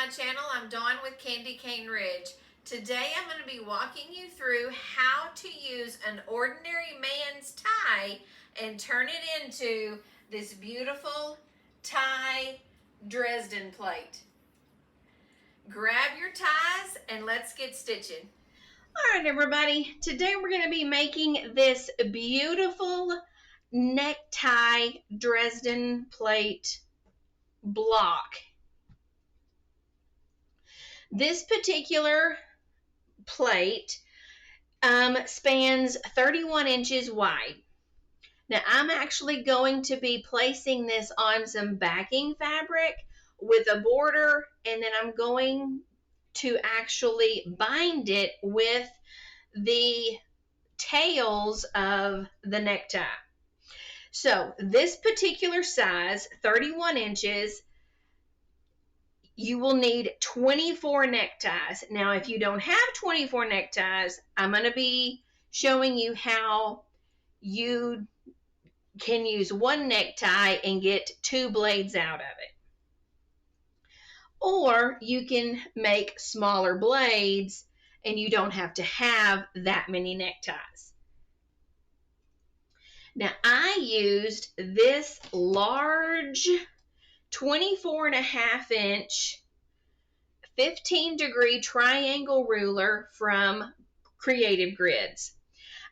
my channel. I'm Dawn with Candy Cane Ridge. Today I'm going to be walking you through how to use an ordinary man's tie and turn it into this beautiful tie Dresden plate. Grab your ties and let's get stitching. All right, everybody. Today we're going to be making this beautiful necktie Dresden plate block. This particular plate spans 31 inches wide. Now I'm actually going to be placing this on some backing fabric with a border, and then I'm going to actually bind it with the tails of the necktie. So this particular size, 31 inches, you will need 24 neckties. Now, if you don't have 24 neckties, I'm going to be showing you how you can use one necktie and get 2 blades out of it. Or you can make smaller blades and you don't have to have that many neckties. Now, I used this large 24.5 inch 15-degree triangle ruler from Creative Grids.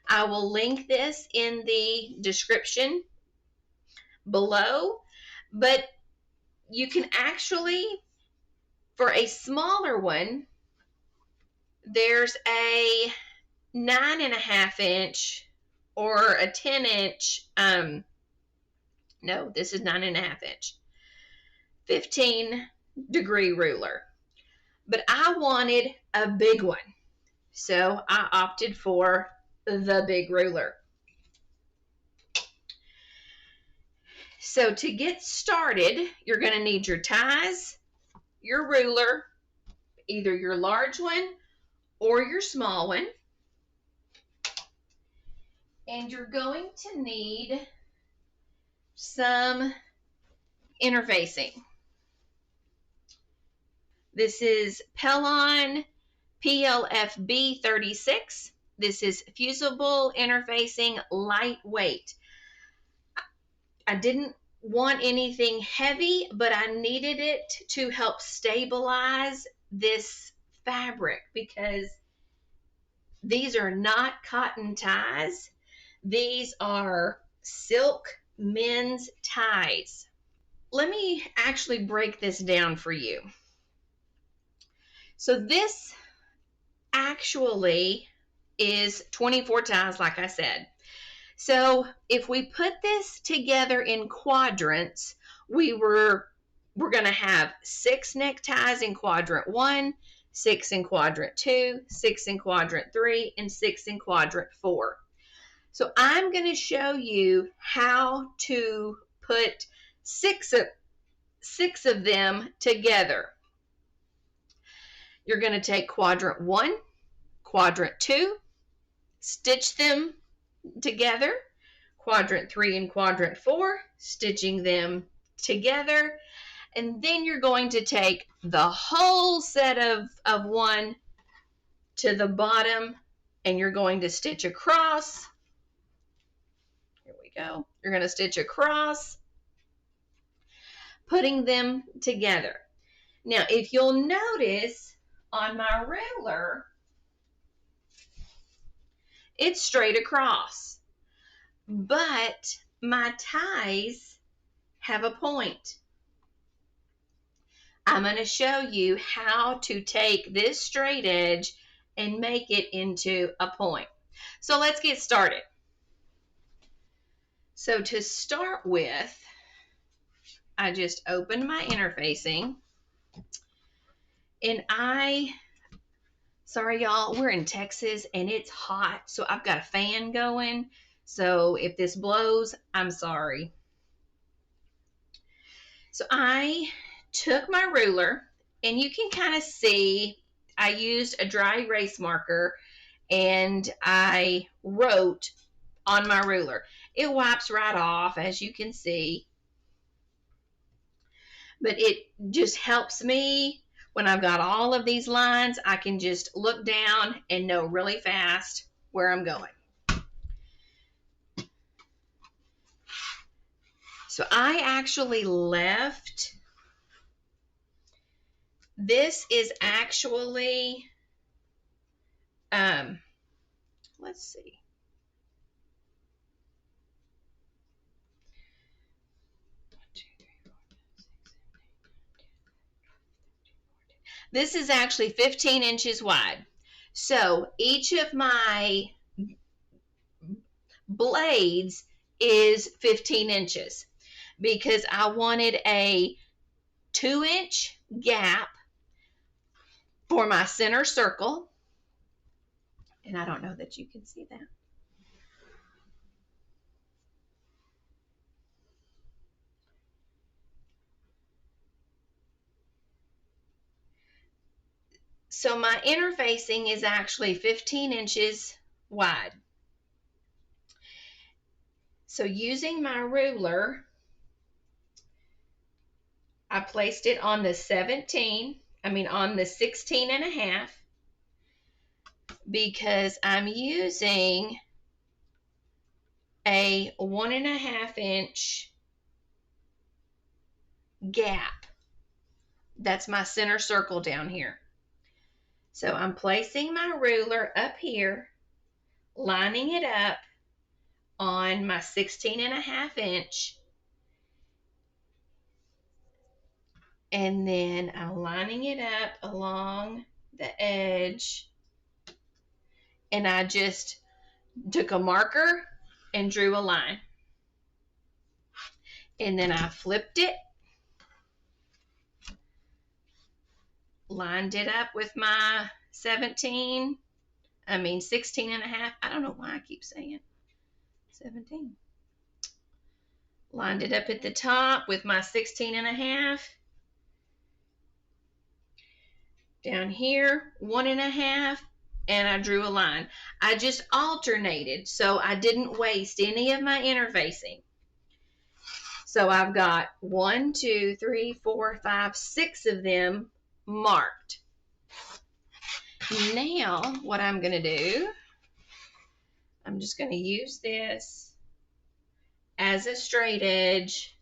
I will link this in the description below, but you can actually, for a smaller one, there's a 9.5 inch or a 10 inch, no, this is 9.5 inch, 15-degree ruler. But I wanted a big one, so I opted for the big ruler. So to get started, you're going to need your ties, your ruler, either your large one or your small one. And you're going to need some interfacing. This is Pellon PLFB 36. This is fusible interfacing, lightweight. I didn't want anything heavy, but I needed it to help stabilize this fabric because these are not cotton ties. These are silk men's ties. Let me actually break this down for you. So this actually is 24 ties, like I said. So if we put this together in quadrants, we're going to have 6 neckties in quadrant 1, 6 in quadrant 2, 6 in quadrant 3, and 6 in quadrant 4. So I'm going to show you how to put 6 of them together. You're going to take quadrant 1, quadrant 2, stitch them together, quadrant 3 and quadrant 4, stitching them together, and then you're going to take the whole set of 1 to the bottom, and you're going to stitch across. Here we go. You're going to stitch across, putting them together. Now, if you'll notice, on my ruler, it's straight across, but my ties have a point. I'm going to show you how to take this straight edge and make it into a point. So let's get started. So to start with, I just opened my interfacing, and sorry y'all, we're in Texas and it's hot, so I've got a fan going. So if this blows, I'm sorry. So I took my ruler, and you can kind of see I used a dry erase marker and I wrote on my ruler. It wipes right off, as you can see, but it just helps me When I've got all of these lines, I can just look down and know really fast where I'm going. So I actually left, this is actually, let's see. This is actually 15 inches wide. So each of my blades is 15 inches because I wanted a 2-inch gap for my center circle. And I don't know that you can see that. So my interfacing is actually 15 inches wide. So using my ruler, I placed it on the 16 and a half, because I'm using a 1.5 inch gap. That's my center circle down here. So I'm placing my ruler up here, lining it up on my 16.5 inch, and then I'm lining it up along the edge, and I just took a marker and drew a line, and then I flipped it, lined it up with my 16 and a half. I don't know why I keep saying 17. Lined it up at the top with my 16 and a half. Down here, 1.5, and I drew a line. I just alternated, so I didn't waste any of my interfacing. So I've got 1, 2, 3, 4, 5, 6 of them marked. Now, what I'm going to do, I'm just going to use this as a straight edge.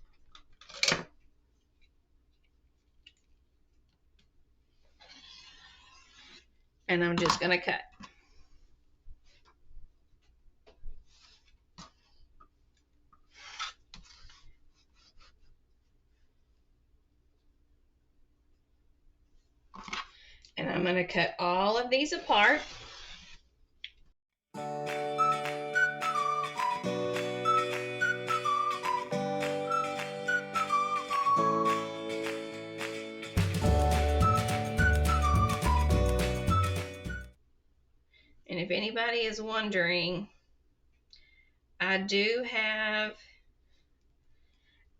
And I'm just going to cut. And I'm going to cut all of these apart. And if anybody is wondering, I do have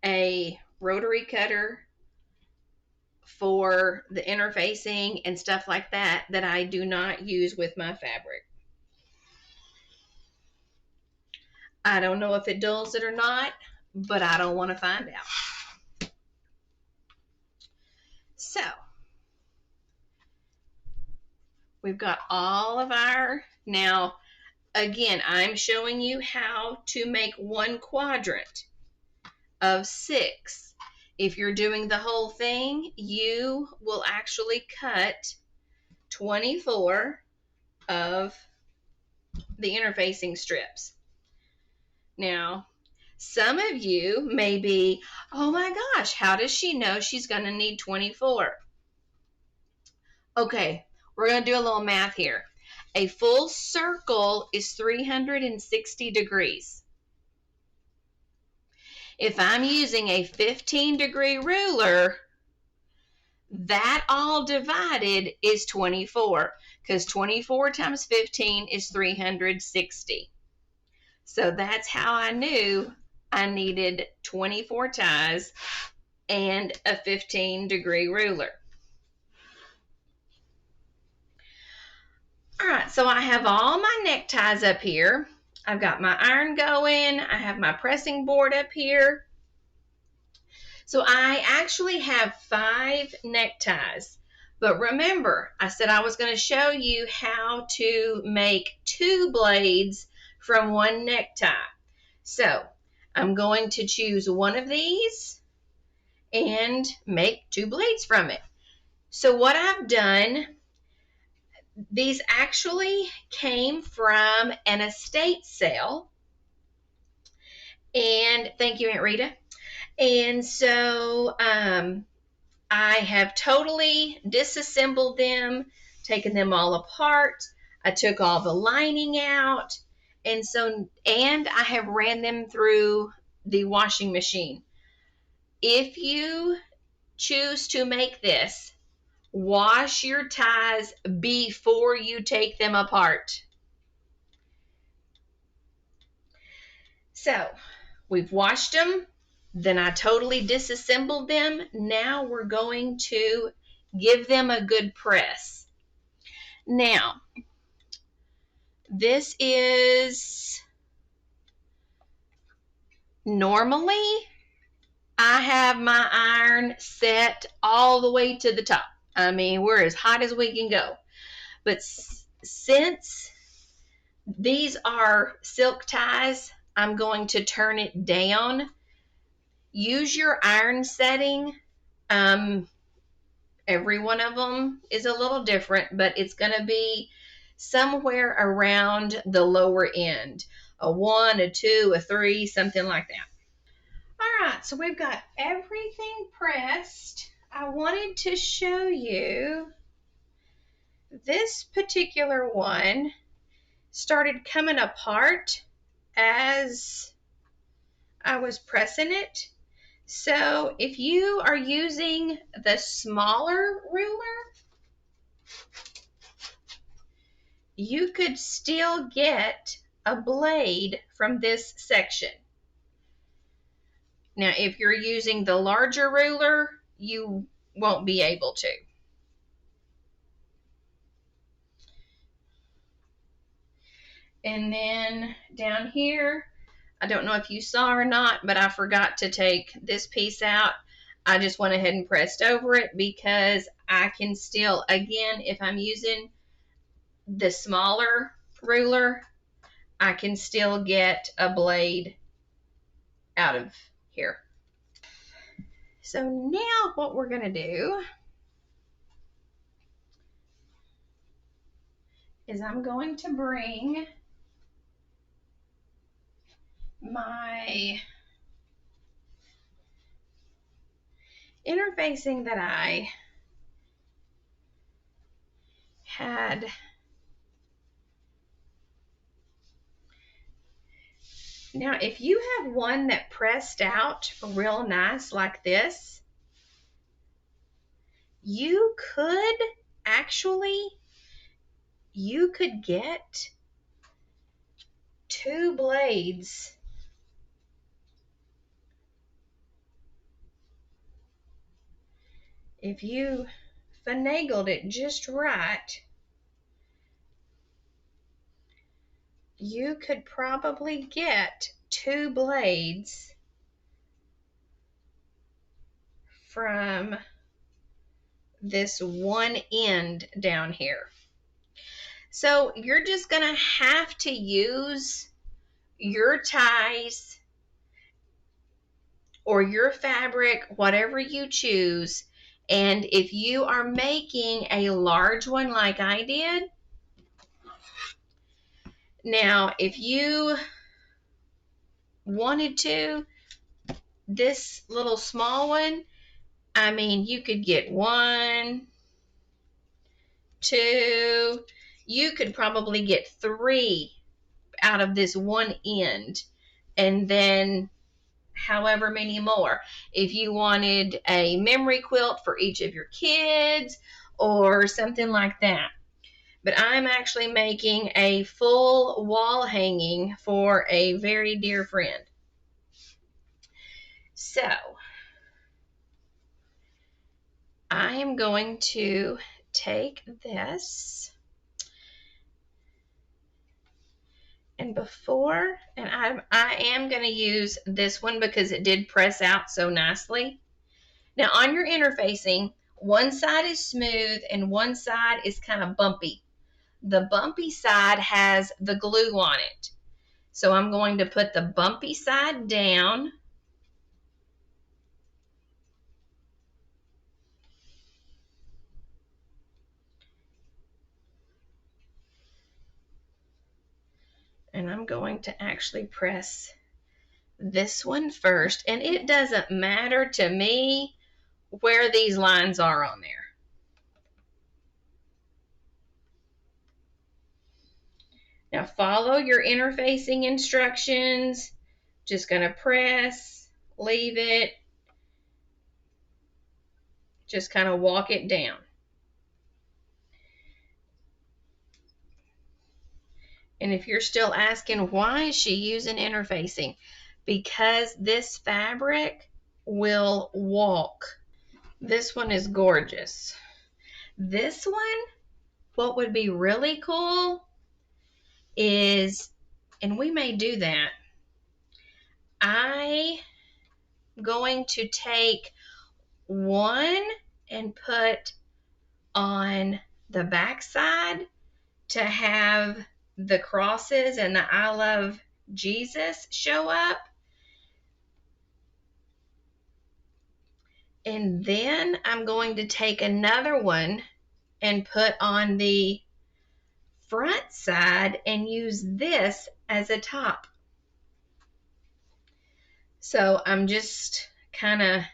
a rotary cutter for the interfacing and stuff like that that I do not use with my fabric. I don't know if it dulls it or not, but I don't want to find out. So we've got all of our, now again, I'm showing you how to make one quadrant of 6. If you're doing the whole thing, you will actually cut 24 of the interfacing strips. Now, some of you may be, oh my gosh, how does she know she's going to need 24? Okay, we're going to do a little math here. A full circle is 360 degrees. If I'm using a 15-degree ruler, that all divided is 24, because 24 times 15 is 360. So that's how I knew I needed 24 ties and a 15-degree ruler. All right, so I have all my neckties up here. I've got my iron going. I have my pressing board up here. So I actually have 5 neckties. But remember, I said I was going to show you how to make 2 blades from one necktie. So I'm going to choose one of these and make 2 blades from it. So what I've done, these actually came from an estate sale. And thank you, Aunt Rita. And so I have totally disassembled them, taken them all apart. I took all the lining out, and I have ran them through the washing machine. If you choose to make this, wash your ties before you take them apart. So we've washed them, then I totally disassembled them. Now we're going to give them a good press. Now, this is normally I have my iron set all the way to the top. I mean, we're as hot as we can go. But since these are silk ties, I'm going to turn it down. Use your iron setting. Every one of them is a little different, but it's going to be somewhere around the lower end. A 1, a 2, a 3, something like that. All right, so we've got everything pressed. I wanted to show you this particular one started coming apart as I was pressing it. So if you are using the smaller ruler, you could still get a blade from this section. Now, if you're using the larger ruler, you won't be able to. And then down here, I don't know if you saw or not, but I forgot to take this piece out. I just went ahead and pressed over it because I can still, again, if I'm using the smaller ruler, I can still get a blade out of here. So now what we're going to do is I'm going to bring my interfacing that I had now. If you have one that pressed out real nice like this, you could get 2 blades if you finagled it just right. You could probably get 2 blades from this one end down here. So you're just going to have to use your ties or your fabric, whatever you choose. And if you are making a large one like I did, now if you wanted to, this little small one, I mean, you could get 1, 2, you could probably get 3 out of this one end, and then however many more. If you wanted a memory quilt for each of your kids or something like that. But I'm actually making a full wall hanging for a very dear friend. So I am going to take this and I am going to use this one because it did press out so nicely. Now on your interfacing, one side is smooth and one side is kind of bumpy. The bumpy side has the glue on it. So I'm going to put the bumpy side down. And I'm going to actually press this one first. And it doesn't matter to me where these lines are on there. Now follow your interfacing instructions. Just going to press, leave it, just kind of walk it down. And if you're still asking why is she using interfacing, because this fabric will walk. This one is gorgeous. This one, what would be really cool is, and we may do that, I'm going to take one and put on the back side to have the crosses and the I love Jesus show up. And then I'm going to take another one and put on the front side and use this as a top. So I'm just going to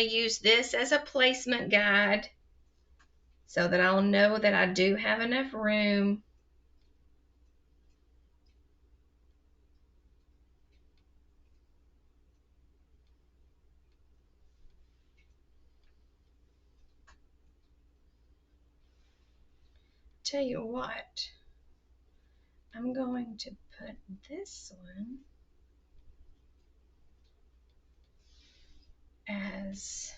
use this as a placement guide so that I'll know that I do have enough room. Tell you what, I'm going to put this one as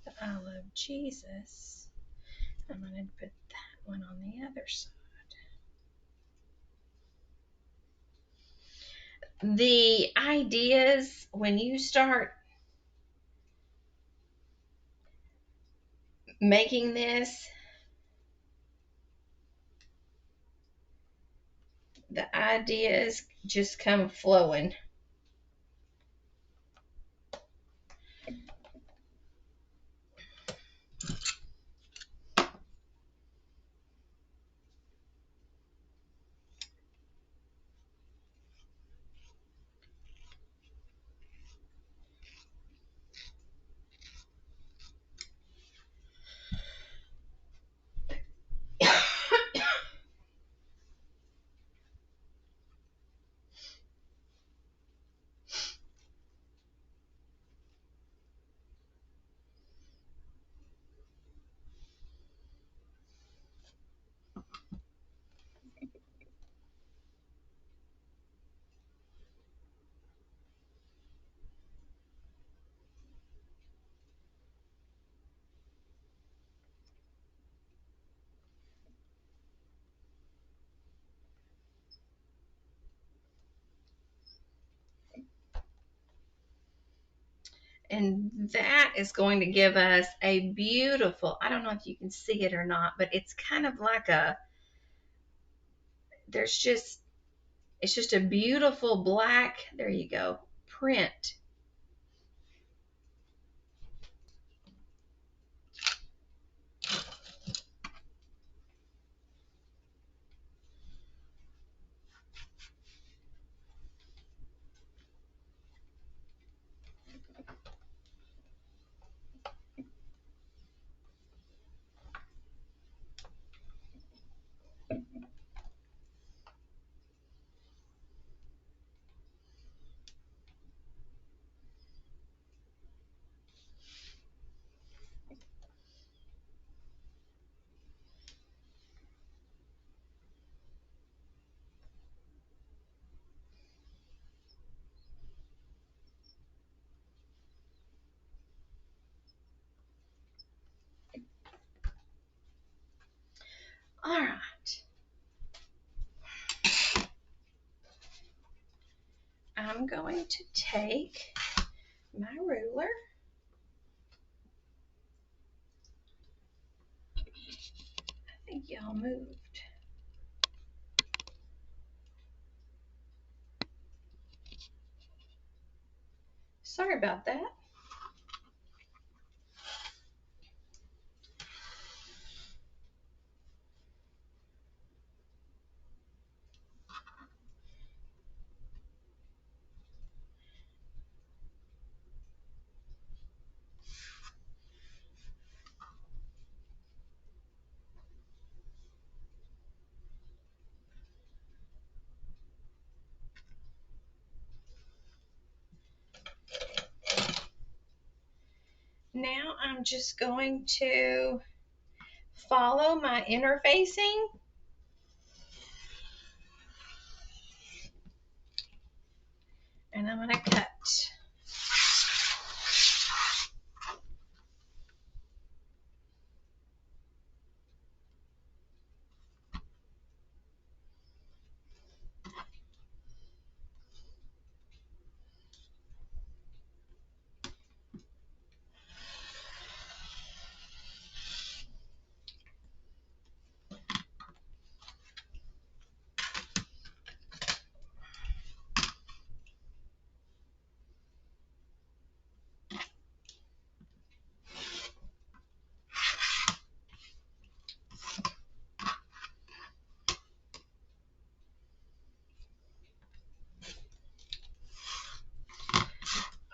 the I love Jesus. I'm going to put that one on the other side. The ideas when you start making this, the ideas just come flowing. And that is going to give us a beautiful, I don't know if you can see it or not, but it's kind of like it's just a beautiful black, there you go, print. All right. I'm going to take all moved. Sorry about that. Now I'm just going to follow my interfacing. And I'm going to cut.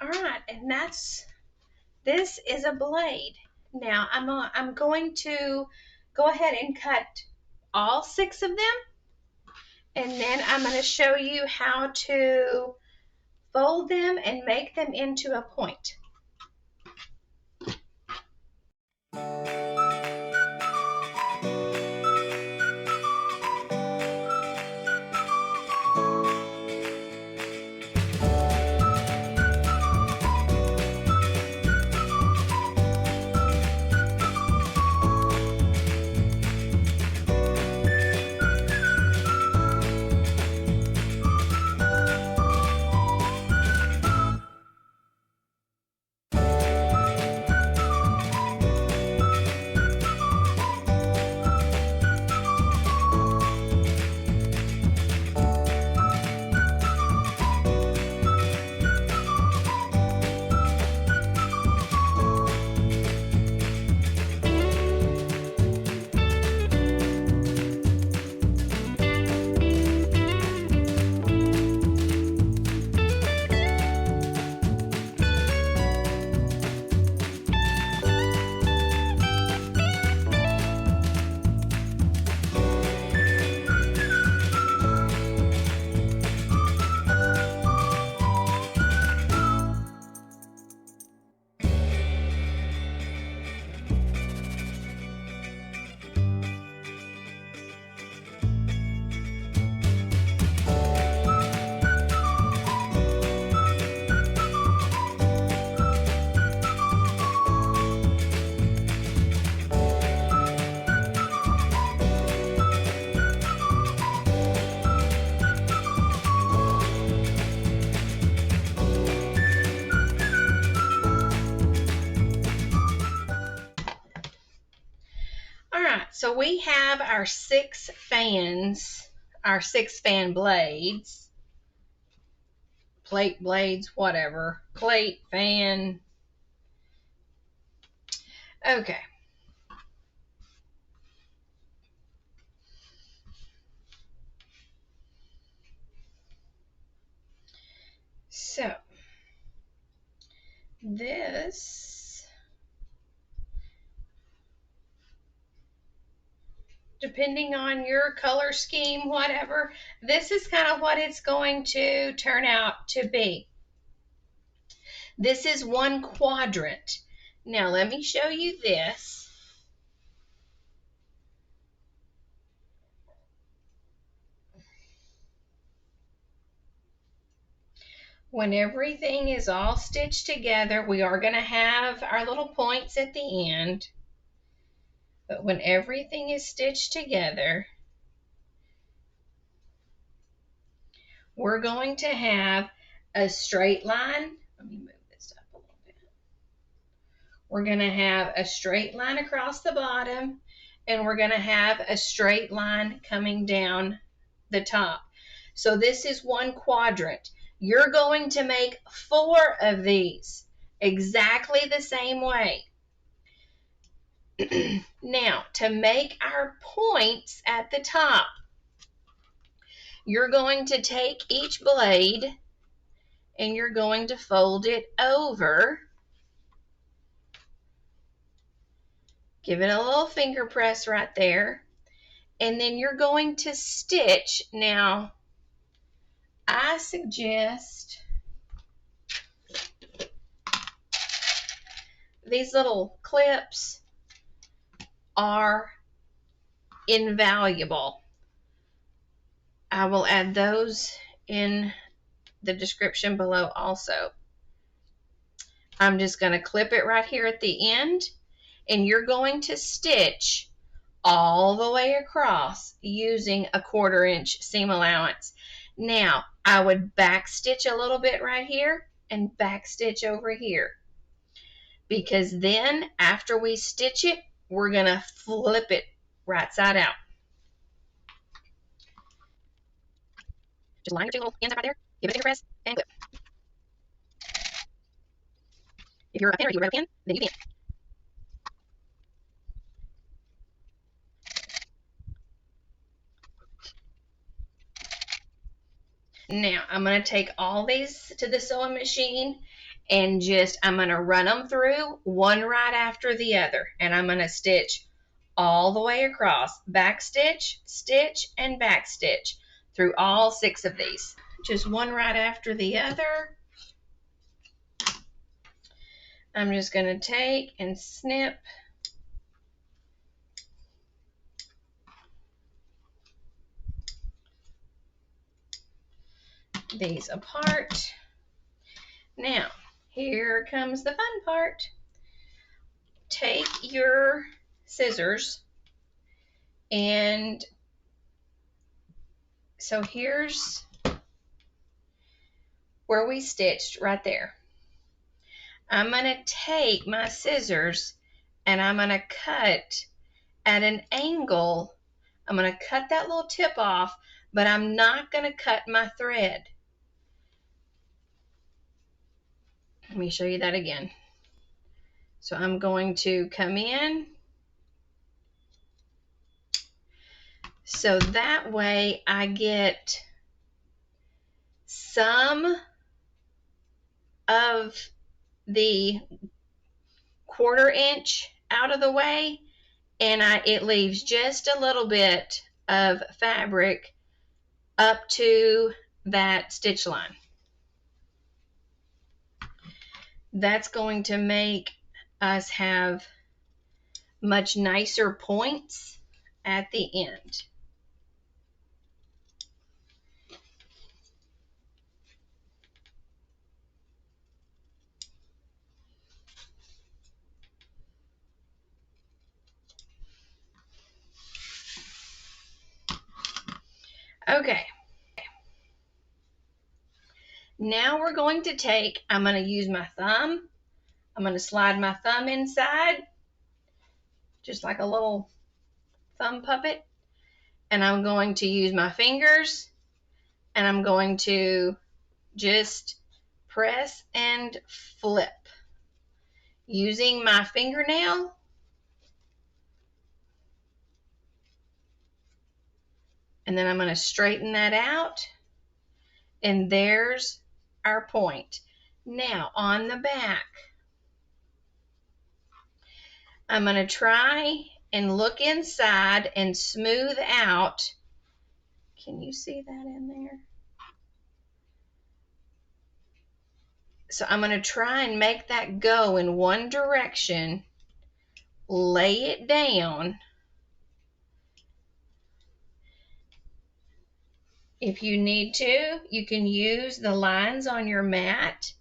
All right, and this is a blade. Now I'm going to go ahead and cut all 6 of them, and then I'm going to show you how to fold them and make them into a point. So we have our 6 fans, our 6 fan blades, plate blades, whatever, plate, fan. Okay. So this, depending on your color scheme, whatever, this is kind of what it's going to turn out to be. This is 1 quadrant. Now let me show you this. When everything is all stitched together, we are going to have our little points at the end. But when everything is stitched together, we're going to have a straight line. Let me move this up a little bit. We're going to have a straight line across the bottom, and we're going to have a straight line coming down the top. So this is one quadrant. You're going to make 4 of these exactly the same way. Now, to make our points at the top, you're going to take each blade and you're going to fold it over. Give it a little finger press right there. And then you're going to stitch. Now, I suggest these little clips are invaluable. I will add those in the description below also. I'm just going to clip it right here at the end, and you're going to stitch all the way across using a 1/4 inch seam allowance. Now, I would back stitch a little bit right here and back stitch over here, because then after we stitch it, we're going to flip it right side out. Just line your 2 little ends up right there, give it a finger press, and clip. If you're a pinner, you would grab a pin, then you can. Now, I'm going to take all these to the sewing machine and I'm going to run them through one right after the other. And I'm going to stitch all the way across. Back stitch, stitch, and back stitch through all 6 of these. Just one right after the other. I'm just going to take and snip these apart. Now, here comes the fun part. Take your scissors, and so here's where we stitched right there. I'm going to take my scissors and I'm going to cut at an angle. I'm going to cut that little tip off, but I'm not going to cut my thread. Let me show you that again. So I'm going to come in. So that way I get some of the 1/4 inch out of the way, and it leaves just a little bit of fabric up to that stitch line. That's going to make us have much nicer points at the end. Okay. Now we're going to take, I'm going to use my thumb. I'm going to slide my thumb inside, just like a little thumb puppet. And I'm going to use my fingers, and I'm going to just press and flip using my fingernail. And then I'm going to straighten that out. And there's our point. Now on the back, I'm going to try and look inside and smooth out. Can you see that in there? So I'm going to try and make that go in one direction, lay it down. If you need to, you can use the lines on your mat.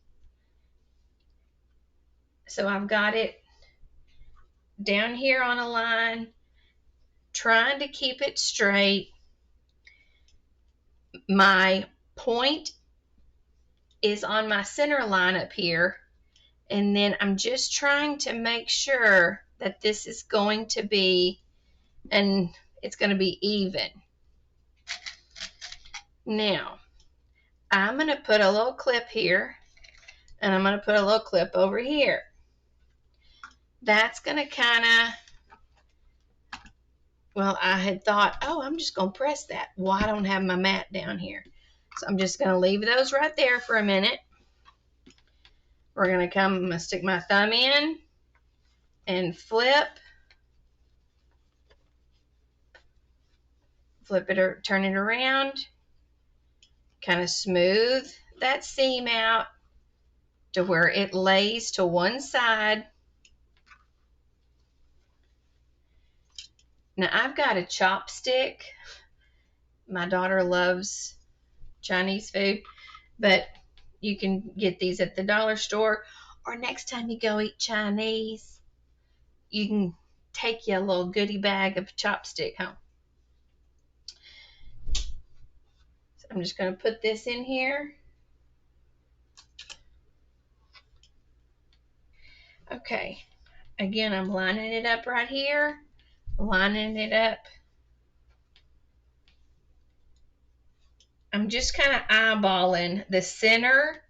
So I've got it down here on a line, trying to keep it straight. My point is on my center line up here, and then I'm just trying to make sure that this is going to be and it's going to be even. Now, I'm going to put a little clip here, and I'm going to put a little clip over here. That's going to kind of, well, I had thought, oh, I'm just going to press that. Well, I don't have my mat down here. So I'm just going to leave those right there for a minute. We're going to come, I'm going to stick my thumb in and flip it or turn it around, kind of smooth that seam out to where it lays to one side. Now I've got a chopstick. My daughter loves Chinese food, but you can get these at the dollar store, or next time you go eat Chinese, you can take you a little goodie bag of chopstick home. So I'm just going to put this in here. Okay, again, I'm lining it up right here, lining it up. I'm just kind of eyeballing the center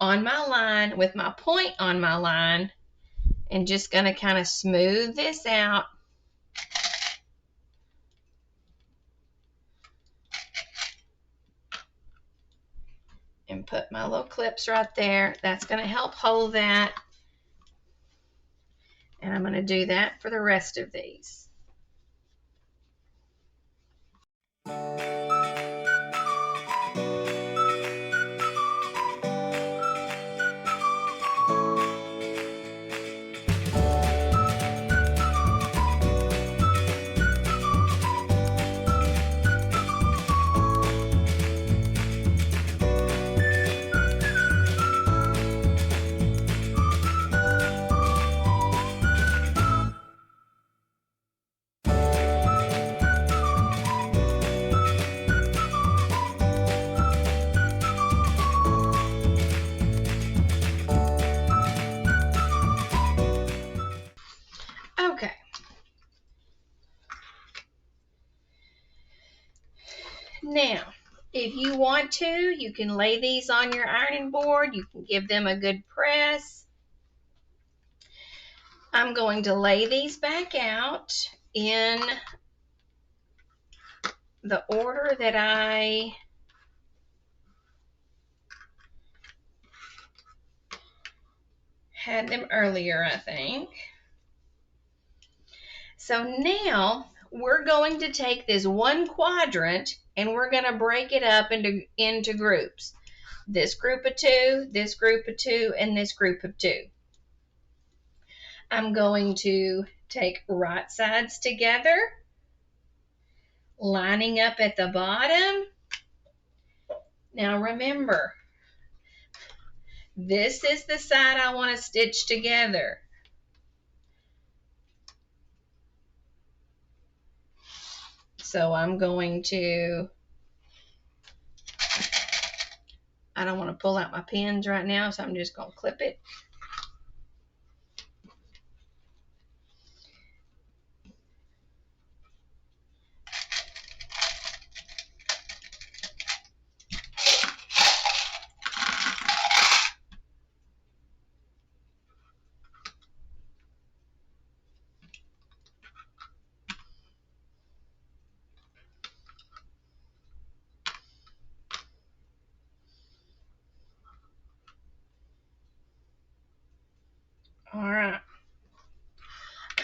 on my line with my point on my line, and just going to kind of smooth this out. And put my little clips right there. That's going to help hold that. And I'm going to do that for the rest of these. Okay. Now, if you want to, you can lay these on your ironing board. You can give them a good press. I'm going to lay these back out in the order that I had them earlier, I think. So now we're going to take this one quadrant and we're going to break it up into groups. This group of two, this group of two, and this group of two. I'm going to take right sides together, lining up at the bottom. Now remember, this is the side I want to stitch together. So I'm going to, I don't want to pull out my pins right now, so I'm just going to clip it. All right.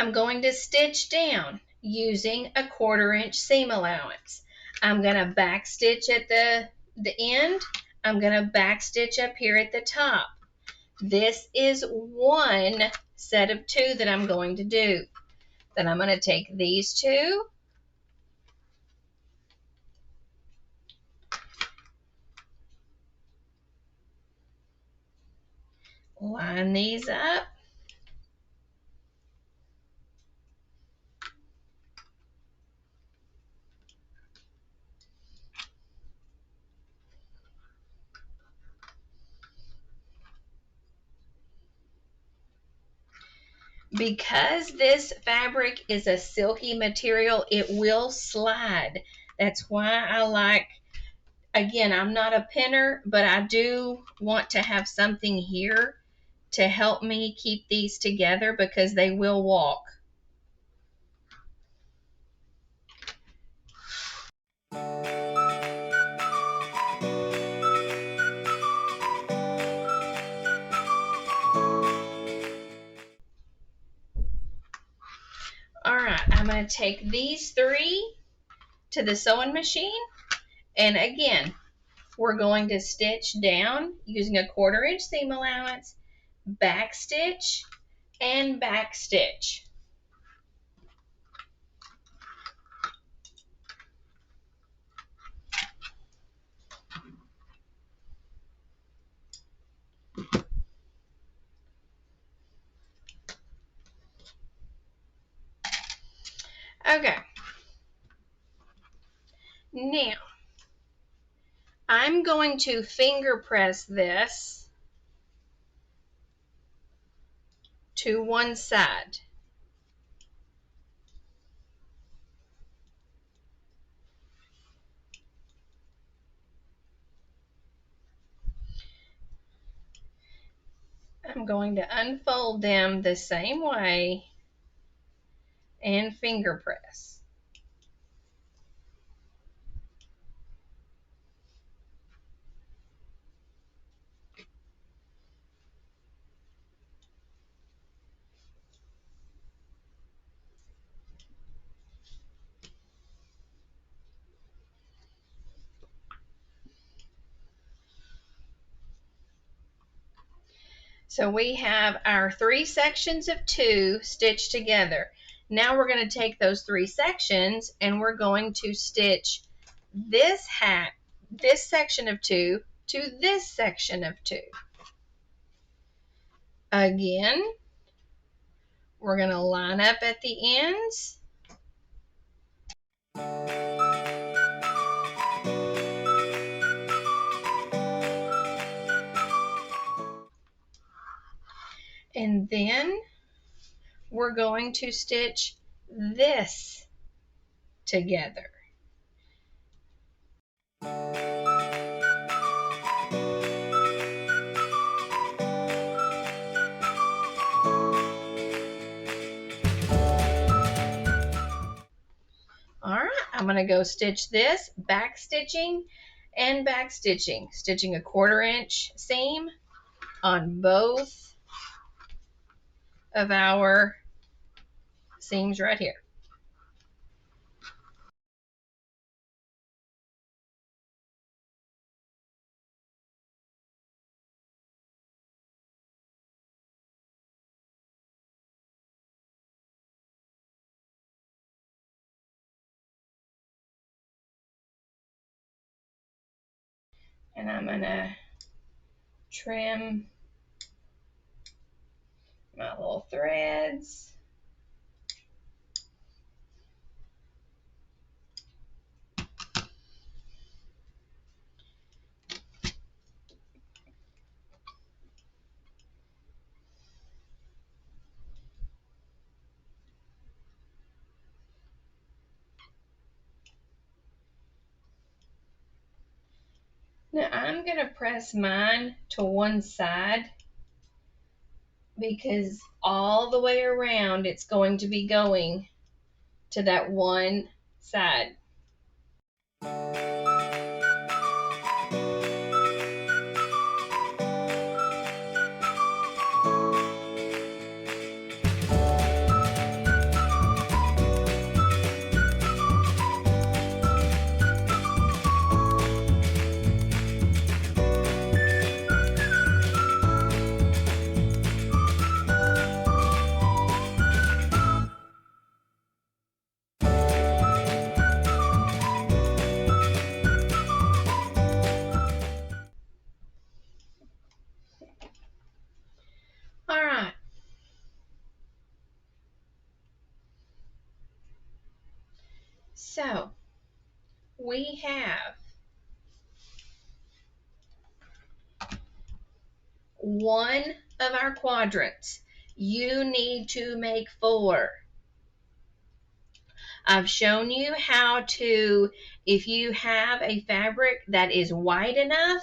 I'm going to stitch down using a 1/4 inch seam allowance. I'm going to back stitch at the end. I'm going to back stitch up here at the top. This is one set of two that I'm going to do. Then I'm going to take these two, line these up, Because this fabric is a silky material, it will slide. That's why I like, again, I'm not a pinner, but I do want to have something here to help me keep these together because they will walk. All right, I'm going to take these 3 to the sewing machine, and again, we're going to stitch down using a 1/4 inch seam allowance, back stitch, and back stitch. Okay, now I'm going to finger press this to one side. I'm going to unfold them the same way and finger press. So we have our 3 sections of 2 stitched together. Now we're going to take those 3 sections and we're going to stitch this section of 2 to this section of 2. Again, we're going to line up at the ends. And then we're going to stitch this together. All right, I'm going to go stitch this, back stitching and back stitching, stitching a 1/4 inch seam on both of our seams right here. And I'm going to trim my little threads. Now I'm going to press mine to one side because all the way around it's going to be going to that one side. All right. So we have one of our quadrants. You need to make 4. I've shown you how to, if you have a fabric that is wide enough,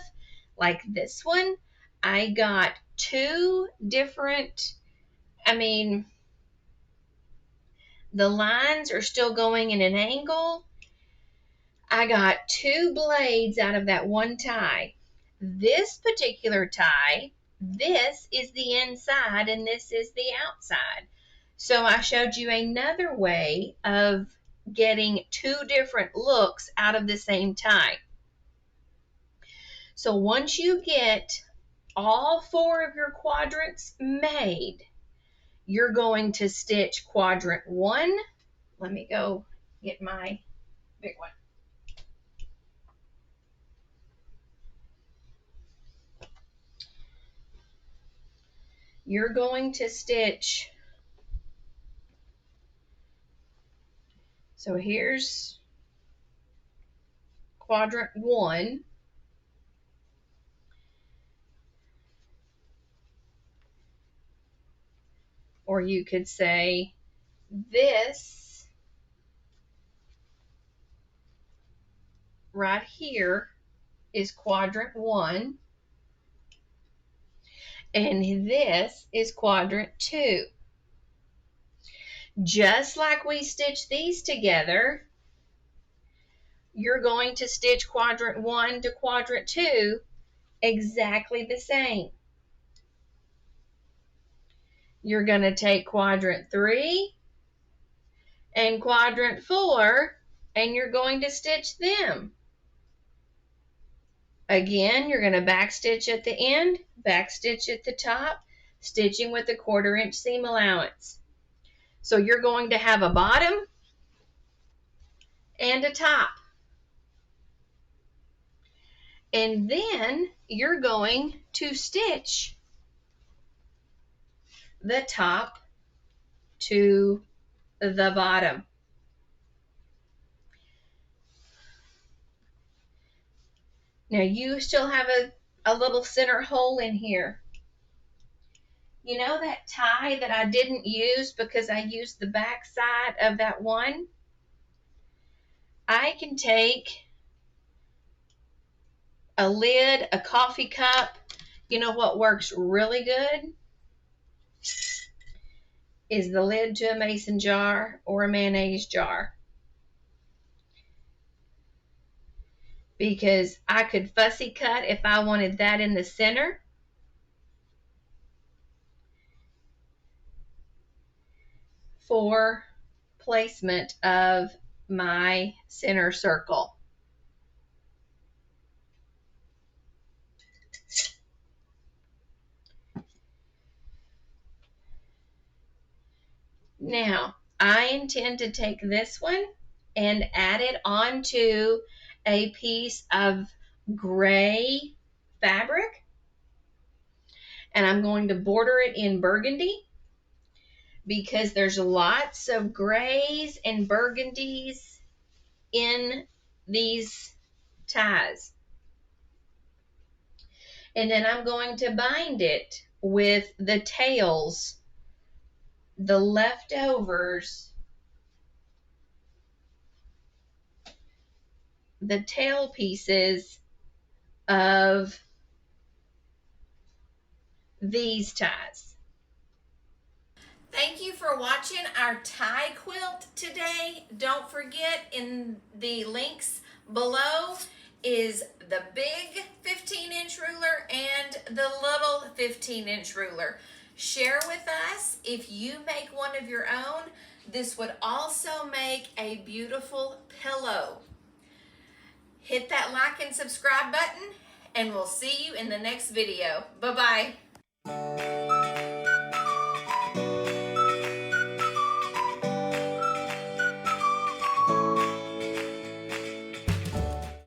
like this one, I got 2 different, the lines are still going in an angle. I got 2 blades out of that one tie. This particular tie, this is the inside and this is the outside. So I showed you another way of getting 2 different looks out of the same tie. So once you get all 4 of your quadrants made, you're going to stitch quadrant 1. Let me go get my big one. You're going to stitch, so here's quadrant 1. Or you could say this right here is quadrant 1 and this is quadrant 2. Just like we stitch these together, you're going to stitch quadrant 1 to quadrant 2 exactly the same. You're going to take quadrant 3 and quadrant 4 and you're going to stitch them. Again, you're going to back stitch at the end, back stitch at the top, stitching with a 1/4 inch seam allowance. So you're going to have a bottom and a top. And then you're going to stitch the top to the bottom. Now you still have a little center hole in here. You know that tie that I didn't use because I used the back side of that one? I can take a lid, a coffee cup. You know what works really good? Is the lid to a mason jar or a mayonnaise jar. Because I could fussy cut if I wanted that in the center. For placement of my center circle. Now, I intend to take this one and add it onto a piece of gray fabric. And I'm going to border it in burgundy because there's lots of grays and burgundies in these ties. And then I'm going to bind it with the tails, the leftovers, the tail pieces of these ties. Thank you for watching our tie quilt today. Don't forget, in the links below is the big 15-inch ruler and the little 15-inch ruler. Share with us if you make one of your own. This would also make a beautiful pillow. Hit that like and subscribe button, and we'll see you in the next video. Bye-bye.